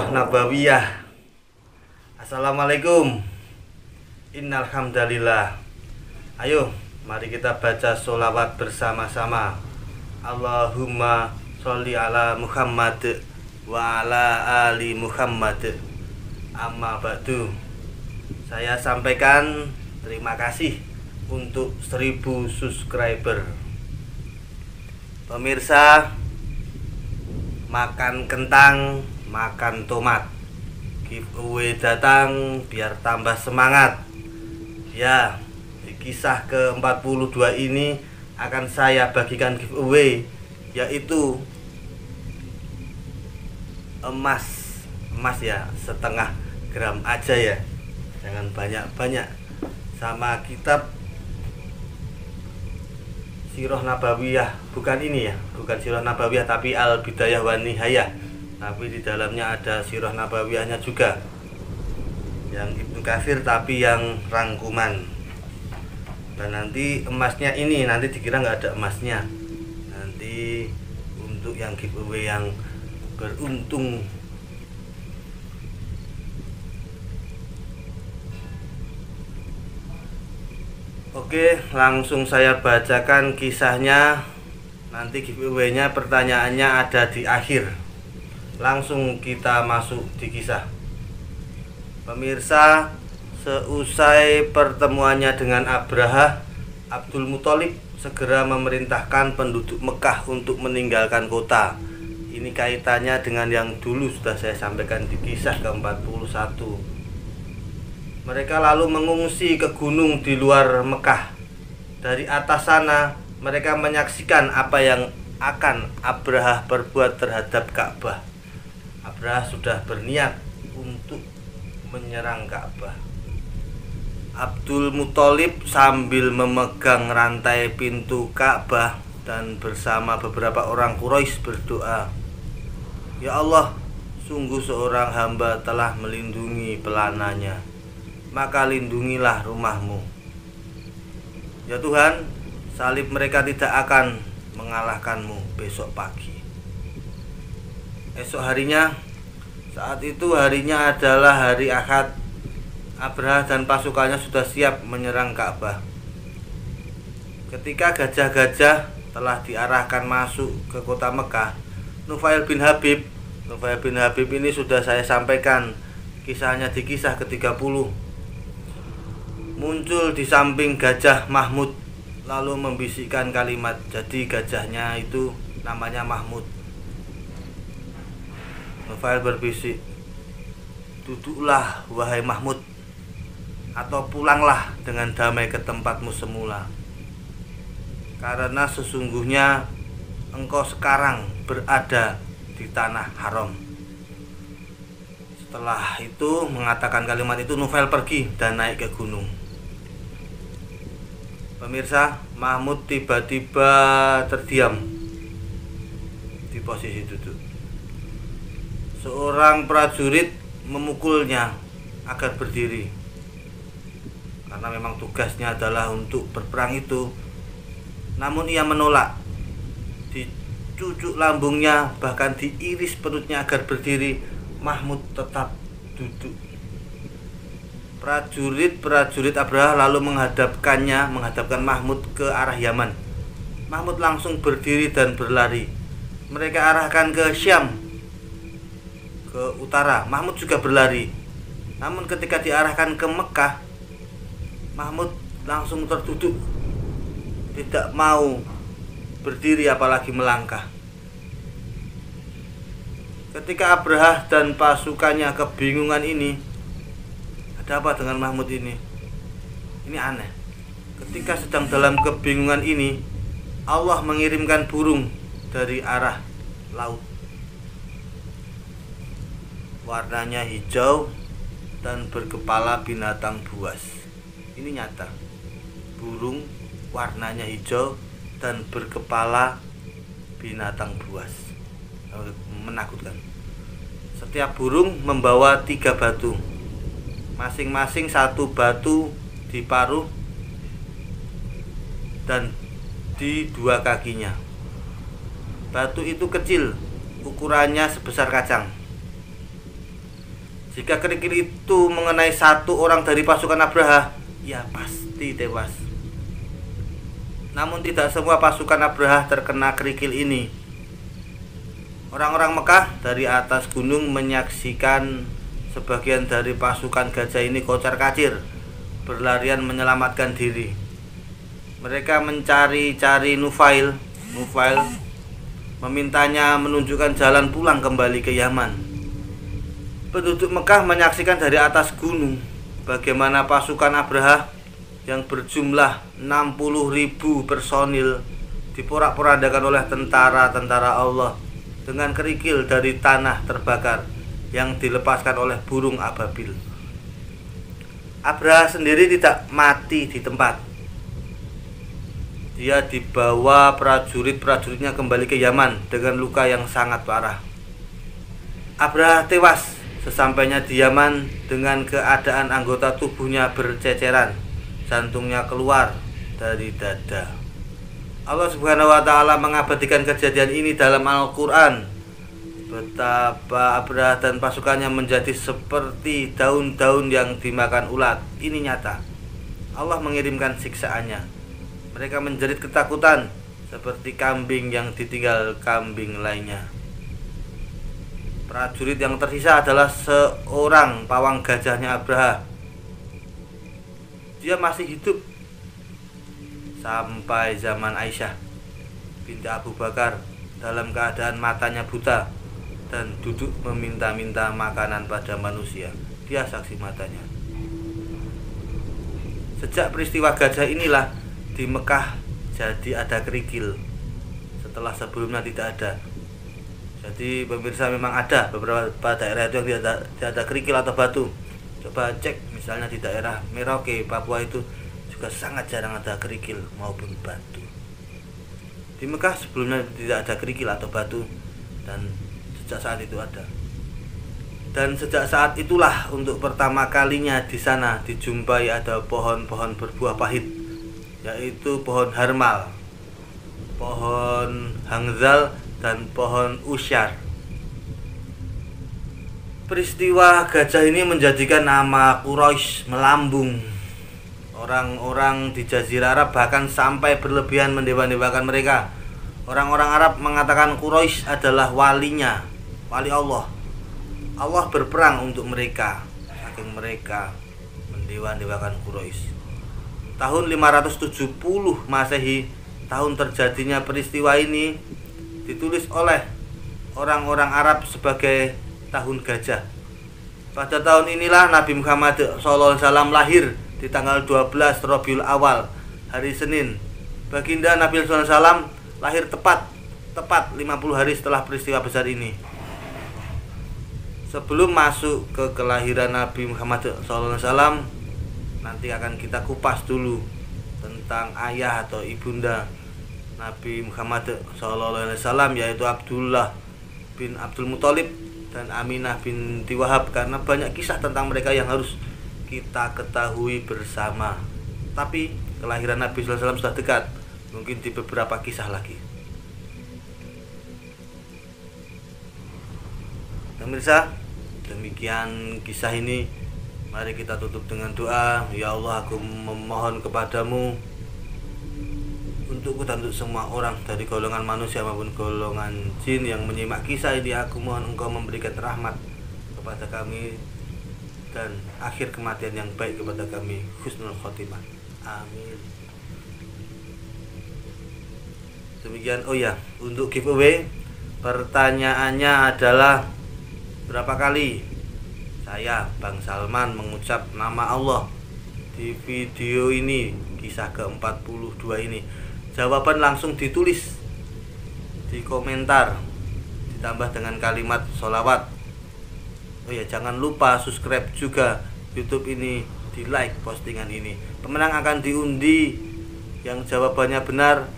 Sirah Nabawiyah. Assalamualaikum. Innal hamdalillah. Ayo, mari kita baca sholawat bersama-sama. Allahumma sholli ala Muhammad wa ala ali Muhammad. Amma ba'du. Saya sampaikan terima kasih untuk 1000 subscriber. Pemirsa, makan kentang, makan tomat. Giveaway datang biar tambah semangat. Ya, di kisah ke-42 ini akan saya bagikan giveaway, yaitu emas ya, setengah gram aja ya, jangan banyak-banyak, sama kitab Sirah Nabawiyah, bukan ini ya, bukan Sirah Nabawiyah tapi Al-Bidayah wa Nihayah, tapi di dalamnya ada Sirah Nabawiyahnya juga, yang Ibnu Katsir tapi yang rangkuman. Dan nanti emasnya ini nanti dikira nggak ada emasnya, nanti untuk yang giveaway yang beruntung. Oke, langsung saya bacakan kisahnya. Nanti giveaway-nya, pertanyaannya ada di akhir. Langsung kita masuk di kisah. Pemirsa, seusai pertemuannya dengan Abraha, Abdul Muthalib segera memerintahkan penduduk Mekah untuk meninggalkan kota. Ini kaitannya dengan yang dulu sudah saya sampaikan di kisah ke-41. Mereka lalu mengungsi ke gunung di luar Mekah. Dari atas sana mereka menyaksikan apa yang akan Abraha perbuat terhadap Ka'bah. Abraha sudah berniat untuk menyerang Ka'bah. Abdul Muthalib sambil memegang rantai pintu Ka'bah dan bersama beberapa orang Quraisy berdoa, "Ya Allah, sungguh seorang hamba telah melindungi pelananya, maka lindungilah rumahmu. Ya Tuhan, salib mereka tidak akan mengalahkanmu besok pagi." Esok harinya, saat itu harinya adalah hari Ahad, Abraha dan pasukannya sudah siap menyerang Ka'bah. Ketika gajah-gajah telah diarahkan masuk ke kota Mekah, Nufail bin Habib ini sudah saya sampaikan kisahnya di kisah ke-30. Muncul di samping Gajah Mahmud lalu membisikkan kalimat. Jadi gajahnya itu namanya Mahmud. Nufail berbisik, "Duduklah wahai Mahmud, atau pulanglah dengan damai ke tempatmu semula, karena sesungguhnya engkau sekarang berada di tanah haram." Setelah itu mengatakan kalimat itu, Nufail pergi dan naik ke gunung. Pemirsa, Mahmud tiba-tiba terdiam di posisi duduk. Seorang prajurit memukulnya agar berdiri, karena memang tugasnya adalah untuk berperang itu. Namun ia menolak. Dicucuk lambungnya, bahkan diiris perutnya agar berdiri. Mahmud tetap duduk. Prajurit Abraha lalu menghadapkan Mahmud ke arah Yaman. Mahmud langsung berdiri dan berlari. Mereka arahkan ke Syam, ke utara. Mahmud juga berlari. Namun ketika diarahkan ke Mekah, Mahmud langsung terduduk, tidak mau berdiri apalagi melangkah. Ketika Abraha dan pasukannya kebingungan ini, ada apa dengan Mahmud ini? Ini aneh. Ketika sedang dalam kebingungan ini, Allah mengirimkan burung dari arah laut. Warnanya hijau dan berkepala binatang buas. Ini nyata. Burung warnanya hijau dan berkepala binatang buas. Menakutkan. Setiap burung membawa 3 batu, masing-masing 1 batu di paruh dan di 2 kakinya. Batu itu kecil, ukurannya sebesar kacang. Jika kerikil itu mengenai satu orang dari pasukan Abraha, ya pasti tewas. Namun tidak semua pasukan Abraha terkena kerikil ini. Orang-orang Mekah dari atas gunung menyaksikan sebagian dari pasukan gajah ini kocar-kacir, berlarian menyelamatkan diri. Mereka mencari-cari Nufail, memintanya menunjukkan jalan pulang kembali ke Yaman. Penduduk Mekah menyaksikan dari atas gunung bagaimana pasukan Abraha yang berjumlah 60.000 personil diporak-porandakan oleh tentara-tentara Allah dengan kerikil dari tanah terbakar yang dilepaskan oleh burung ababil. Abraha sendiri tidak mati di tempat. Dia dibawa prajurit-prajuritnya kembali ke Yaman dengan luka yang sangat parah. Abraha tewas sesampainya di Yaman dengan keadaan anggota tubuhnya berceceran, jantungnya keluar dari dada. Allah Subhanahu wa ta'ala mengabadikan kejadian ini dalam Al-Quran. Betapa Abraha dan pasukannya menjadi seperti daun-daun yang dimakan ulat. Ini nyata. Allah mengirimkan siksaannya. Mereka menjerit ketakutan seperti kambing yang ditinggal kambing lainnya. Prajurit yang tersisa adalah seorang pawang gajahnya Abraha. Dia masih hidup sampai zaman Aisyah binti Abu Bakar dalam keadaan matanya buta dan duduk meminta-minta makanan pada manusia. Dia saksi matanya. Sejak peristiwa gajah inilah di Mekah jadi ada kerikil, setelah sebelumnya tidak ada. Jadi pemirsa, memang ada beberapa daerah itu yang tidak ada kerikil atau batu. Coba cek misalnya di daerah Merauke, Papua itu juga sangat jarang ada kerikil maupun batu. Di Mekah sebelumnya tidak ada kerikil atau batu, dan sejak saat itu ada. Dan sejak saat itulah untuk pertama kalinya di sana dijumpai ada pohon-pohon berbuah pahit, yaitu pohon harmal, pohon hangzal, dan pohon usyar. Peristiwa gajah ini menjadikan nama Quraisy melambung. Orang-orang di Jazirah Arab bahkan sampai berlebihan mendewa-dewakan mereka. Orang-orang Arab mengatakan Quraisy adalah walinya, wali Allah. Allah berperang untuk mereka, saking mereka mendewa-dewakan Quraisy. Tahun 570 Masehi, tahun terjadinya peristiwa ini, ditulis oleh orang-orang Arab sebagai tahun gajah. Pada tahun inilah Nabi Muhammad SAW lahir di tanggal 12 Rabiul Awal, hari Senin. Baginda Nabi SAW lahir tepat 50 hari setelah peristiwa besar ini. Sebelum masuk ke kelahiran Nabi Muhammad SAW, nanti akan kita kupas dulu tentang ayah atau ibunda Nabi Muhammad SAW, yaitu Abdullah bin Abdul Muthalib dan Aminah binti Wahab, karena banyak kisah tentang mereka yang harus kita ketahui bersama. Tapi kelahiran Nabi SAW sudah dekat, mungkin di beberapa kisah lagi. Pemirsa, demikian kisah ini. Mari kita tutup dengan doa. Ya Allah, aku memohon kepadamu untukku dan untuk semua orang dari golongan manusia maupun golongan jin yang menyimak kisah ini. Aku mohon Engkau memberikan rahmat kepada kami dan akhir kematian yang baik kepada kami, husnul khotimah. Amin. Demikian. Oh ya, untuk giveaway, pertanyaannya adalah berapa kali saya Bang Salman mengucap nama Allah di video ini, kisah ke-42 ini. Jawaban langsung ditulis di komentar ditambah dengan kalimat sholawat. Oh ya, jangan lupa subscribe juga YouTube ini, di like postingan ini. Pemenang akan diundi yang jawabannya benar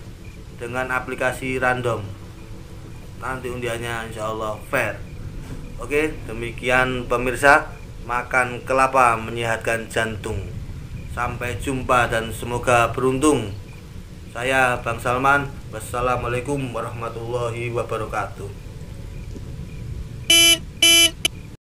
dengan aplikasi random. Nanti undiannya insya Allah fair. Oke, demikian pemirsa. Makan kelapa menyehatkan jantung. Sampai jumpa dan semoga beruntung. Saya Bang Salman. Wassalamualaikum warahmatullahi wabarakatuh.